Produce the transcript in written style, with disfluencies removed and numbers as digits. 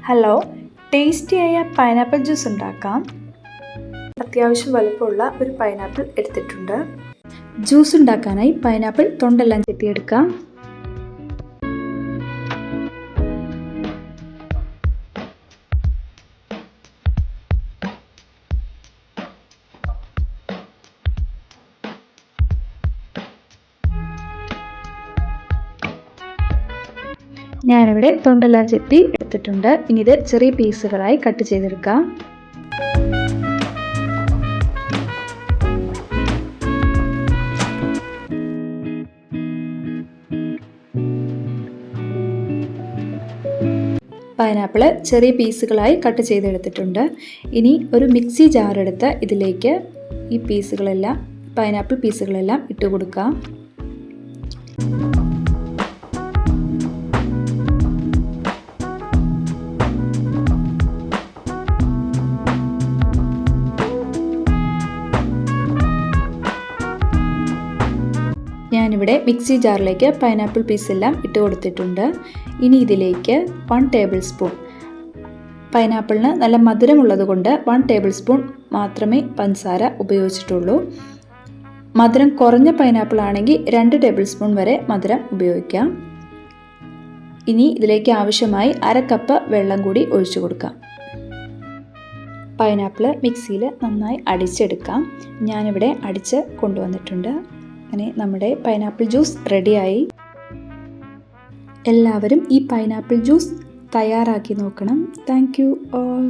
Hello, ടേസ്റ്റിയായ pineapple juice ഉണ്ടാക്കാം. അത്യാവശ്യം വലുപ്പമുള്ള ഒരു പൈനാപ്പിൾ എടുത്തിട്ടുണ്ട്. ജ്യൂസ് ഉണ്ടാക്കാനായി പൈനാപ്പിൾ തൊണ്ടെല്ലാം ചെത്തിയെടുക്കാം. ഞാനിവിടെ തൊണ്ടെല്ലാം ചെത്തി എടുത്തിട്ടുണ്ട്. ഇനി ഇത് ചെറിയ പീസുകളായി കട്ട് ചെയ്തെടുക്കാം. പൈനാപ്പിള് ചെറിയ പീസുകളായി കട്ട് ചെയ്തെടുത്തിട്ടുണ്ട്. ഇനി ഒരു മിക്സി ജാർ എടുത്ത് ഇതിലേക്ക് ഈ പൈനാപ്പിൾ പീസുകളെല്ലാം ഇട്ട് കൊടുക്കാം. ഞാനിവിടെ മിക്സി ജാറിലേക്ക് പൈനാപ്പിൾ പീസെല്ലാം ഇട്ട് കൊടുത്തിട്ടുണ്ട്. ഇനി ഇതിലേക്ക് 1 ടേബിൾ സ്പൂൺ, പൈനാപ്പിളിന് നല്ല മധുരമുള്ളത് കൊണ്ട് 1 ടേബിൾ സ്പൂൺ മാത്രമേ പഞ്ചസാര ഉപയോഗിച്ചിട്ടുള്ളൂ. മധുരം കുറഞ്ഞ പൈനാപ്പിൾ ആണെങ്കിൽ 2 ടേബിൾ സ്പൂൺ വരെ മധുരം ഉപയോഗിക്കാം. ഇനി ഇതിലേക്ക് ആവശ്യമായി 1/2 കപ്പ് വെള്ളം കൂടി ഒഴിച്ചു കൊടുക്കാം. പൈനാപ്പിൾ മിക്സിയിൽ നന്നായി അടിച്ചെടുക്കാം. ഞാനിവിടെ അടിച്ച് കൊണ്ടുവന്നിട്ടുണ്ട്. അങ്ങനെ നമ്മുടെ പൈനാപ്പിൾ ജ്യൂസ് റെഡിയായി. എല്ലാവരും ഈ പൈനാപ്പിൾ ജ്യൂസ് തയ്യാറാക്കി നോക്കണം. Thank you all.